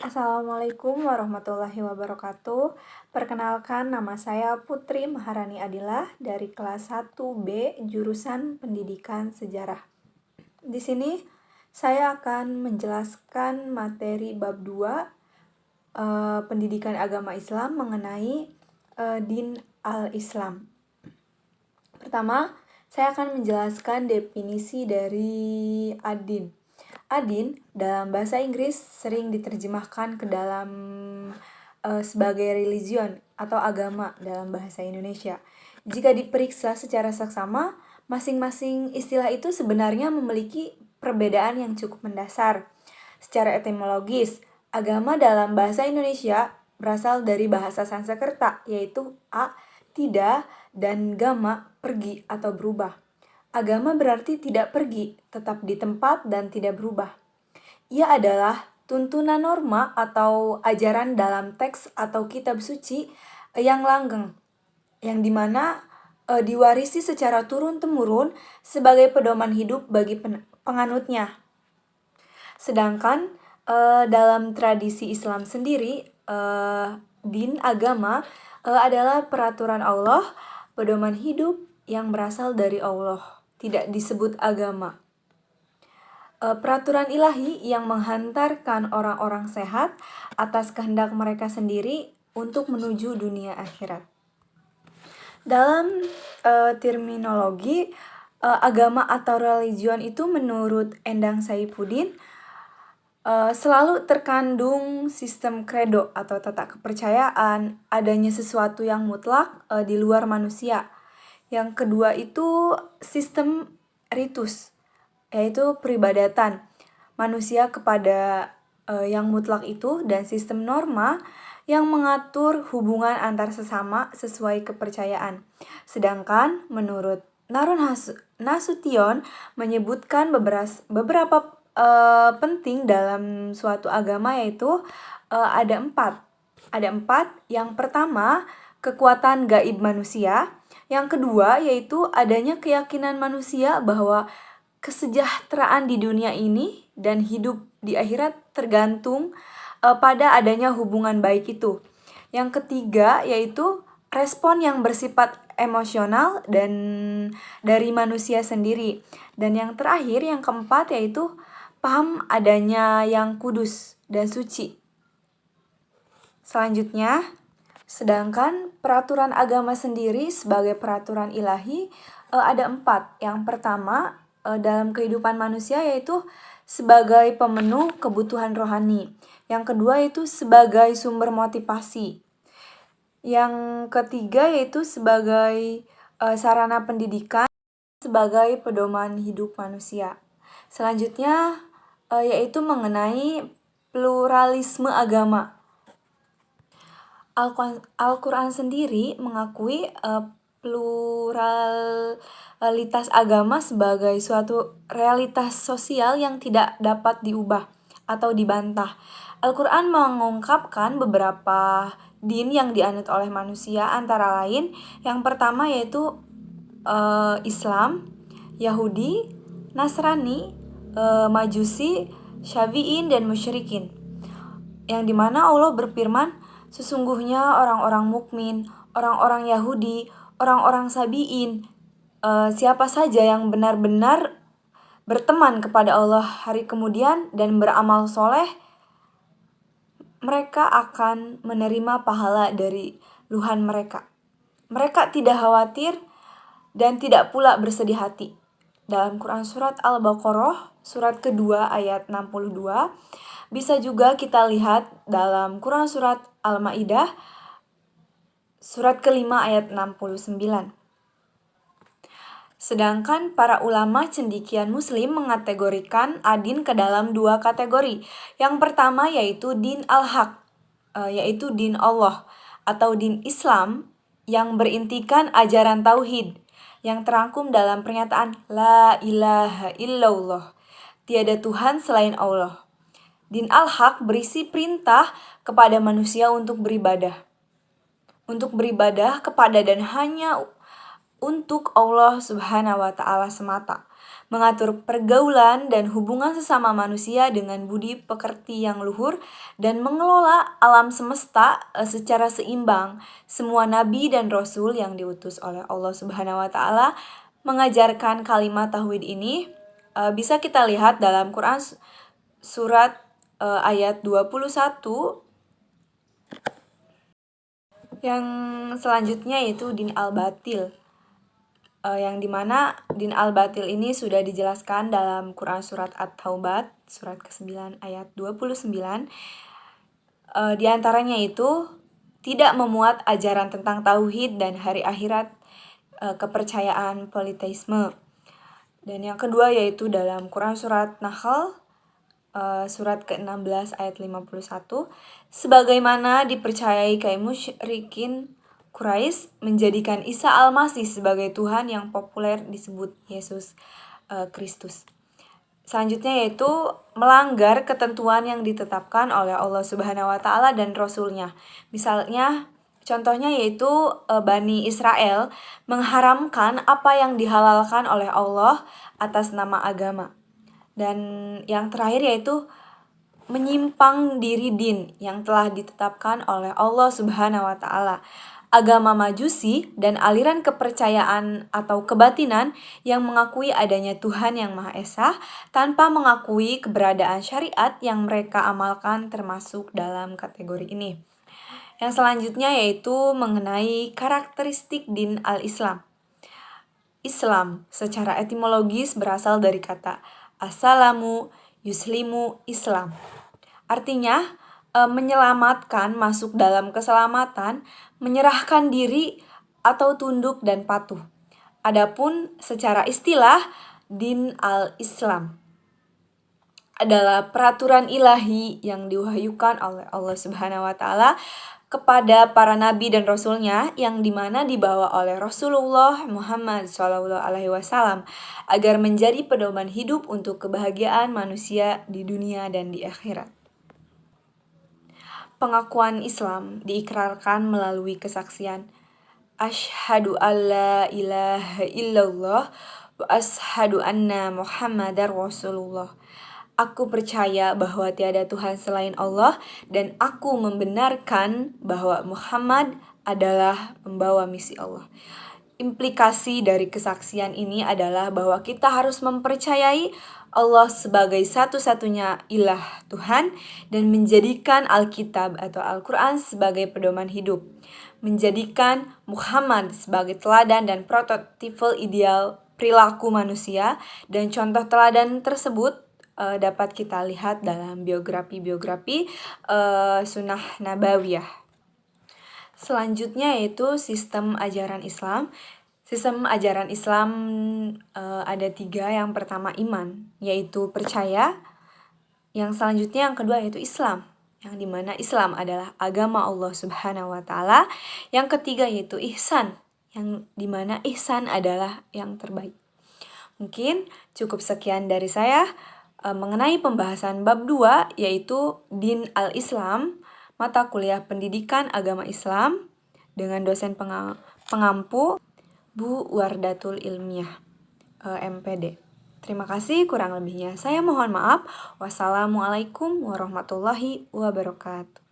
Assalamualaikum warahmatullahi wabarakatuh. Perkenalkan, nama saya Putri Maharani Adilah dari kelas 1B jurusan Pendidikan Sejarah. Di sini saya akan menjelaskan materi bab 2 Pendidikan Agama Islam mengenai Din al-Islam. Pertama, saya akan menjelaskan definisi dari ad-din. Ad-din dalam bahasa Inggris sering diterjemahkan ke dalam sebagai religion atau agama dalam bahasa Indonesia. Jika diperiksa secara seksama, masing-masing istilah itu sebenarnya memiliki perbedaan yang cukup mendasar. Secara etimologis, agama dalam bahasa Indonesia berasal dari bahasa Sanskerta, yaitu tidak, dan gama, pergi atau berubah. Agama berarti tidak pergi, tetap di tempat dan tidak berubah. Ia adalah tuntunan norma atau ajaran dalam teks atau kitab suci yang langgeng, yang dimana diwarisi secara turun-temurun sebagai pedoman hidup bagi penganutnya. Sedangkan dalam tradisi Islam sendiri, din agama adalah peraturan Allah, pedoman hidup yang berasal dari Allah, tidak disebut agama. Peraturan ilahi yang menghantarkan orang-orang sehat atas kehendak mereka sendiri untuk menuju dunia akhirat. Dalam terminologi agama atau religion itu menurut Endang Saifuddin selalu terkandung sistem kredo atau tata kepercayaan, adanya sesuatu yang mutlak di luar manusia. Yang kedua itu sistem ritus, yaitu peribadatan manusia kepada yang mutlak itu, dan sistem norma yang mengatur hubungan antar sesama sesuai kepercayaan. Sedangkan menurut Narun Nasution menyebutkan beberapa penting dalam suatu agama, yaitu ada empat. Yang pertama, kekuatan gaib manusia. Yang kedua, yaitu adanya keyakinan manusia bahwa kesejahteraan di dunia ini dan hidup di akhirat tergantung pada adanya hubungan baik itu. Yang ketiga, yaitu respon yang bersifat emosional dan dari manusia sendiri. Dan yang terakhir, yang keempat, yaitu paham adanya yang kudus dan suci. Selanjutnya, sedangkan peraturan agama sendiri sebagai peraturan ilahi ada 4. Yang pertama, dalam kehidupan manusia yaitu sebagai pemenuh kebutuhan rohani. Yang kedua itu sebagai sumber motivasi. Yang ketiga yaitu sebagai sarana pendidikan, sebagai pedoman hidup manusia. Selanjutnya yaitu mengenai pluralisme agama. Al-Quran sendiri mengakui pluralitas agama sebagai suatu realitas sosial yang tidak dapat diubah atau dibantah. Al-Quran mengungkapkan beberapa din yang dianut oleh manusia, antara lain yang pertama yaitu Islam, Yahudi, Nasrani, Majusi, Syafi'in, dan musyrikin. Yang dimana Allah berfirman, sesungguhnya orang-orang mukmin, orang-orang Yahudi, orang-orang Sabi'in, siapa saja yang benar-benar berteman kepada Allah hari kemudian dan beramal soleh, mereka akan menerima pahala dari Tuhan mereka. Mereka tidak khawatir dan tidak pula bersedih hati. Dalam Quran surat Al-Baqarah, surat kedua ayat 62, bisa juga kita lihat dalam Quran surat Al-Ma'idah, surat kelima ayat 69. Sedangkan para ulama cendekian muslim mengategorikan ad-din ke dalam 2 kategori. Yang pertama yaitu din al-haq, yaitu din Allah atau din Islam yang berintikan ajaran tauhid yang terangkum dalam pernyataan la ilaha illallah, tiada Tuhan selain Allah. Din al-haq berisi perintah kepada manusia untuk beribadah kepada dan hanya untuk Allah Subhanahu wa Ta'ala semata, mengatur pergaulan dan hubungan sesama manusia dengan budi pekerti yang luhur, dan mengelola alam semesta secara seimbang. Semua nabi dan rasul yang diutus oleh Allah Subhanahu wa taala mengajarkan kalimat tauhid ini. Bisa kita lihat dalam Quran surat ayat 21. Yang selanjutnya yaitu din al-batil. Yang dimana din al-batil ini sudah dijelaskan dalam Quran surat At-Taubah surat ke-9 ayat 29. Di antaranya itu tidak memuat ajaran tentang tauhid dan hari akhirat, kepercayaan politeisme. Dan yang kedua yaitu dalam Quran surat Nahl surat ke-16 ayat 51, sebagaimana dipercayai kaum musyrikin Quraisy menjadikan Isa Al-Masih sebagai Tuhan yang populer disebut Yesus Kristus. Selanjutnya yaitu melanggar ketentuan yang ditetapkan oleh Allah Subhanahu wa taala dan Rasul-Nya. Misalnya, contohnya yaitu Bani Israel mengharamkan apa yang dihalalkan oleh Allah atas nama agama. Dan yang terakhir yaitu menyimpang diri din yang telah ditetapkan oleh Allah Subhanahu wa taala. Agama Majusi dan aliran kepercayaan atau kebatinan yang mengakui adanya Tuhan yang Maha Esa tanpa mengakui keberadaan syariat yang mereka amalkan termasuk dalam kategori ini. Yang selanjutnya yaitu mengenai karakteristik din al-Islam. Islam secara etimologis berasal dari kata Assalamu yuslimu Islam. Artinya menyelamatkan, masuk dalam keselamatan, menyerahkan diri atau tunduk dan patuh. Adapun secara istilah, din al-Islam adalah peraturan ilahi yang diwahyukan oleh Allah Subhanahu wa taala kepada para nabi dan rasulnya, yang dimana dibawa oleh Rasulullah Muhammad SAW agar menjadi pedoman hidup untuk kebahagiaan manusia di dunia dan di akhirat. Pengakuan Islam diikrarkan melalui kesaksian Asyhadu alla ilaha illallah wa asyhadu anna Muhammadar Rasulullah. Aku percaya bahwa tiada Tuhan selain Allah dan aku membenarkan bahwa Muhammad adalah pembawa misi Allah. Implikasi dari kesaksian ini adalah bahwa kita harus mempercayai Allah sebagai satu-satunya ilah Tuhan dan menjadikan Alkitab atau Al-Quran sebagai pedoman hidup. Menjadikan Muhammad sebagai teladan dan prototipe ideal perilaku manusia, dan contoh teladan tersebut dapat kita lihat dalam biografi Sunnah Nabawiyah. Selanjutnya yaitu sistem ajaran Islam. Sistem ajaran Islam ada 3. Yang pertama iman, yaitu percaya. Yang selanjutnya yang kedua yaitu Islam, yang dimana Islam adalah agama Allah Subhanahu wa taala. Yang ketiga yaitu ihsan, yang dimana ihsan adalah yang terbaik. Mungkin cukup sekian dari saya mengenai pembahasan bab 2 yaitu Din al-Islam, mata kuliah pendidikan agama Islam dengan dosen pengampu Bu Wardatul Ilmiah MPD. Terima kasih, kurang lebihnya saya mohon maaf. Wassalamualaikum warahmatullahi wabarakatuh.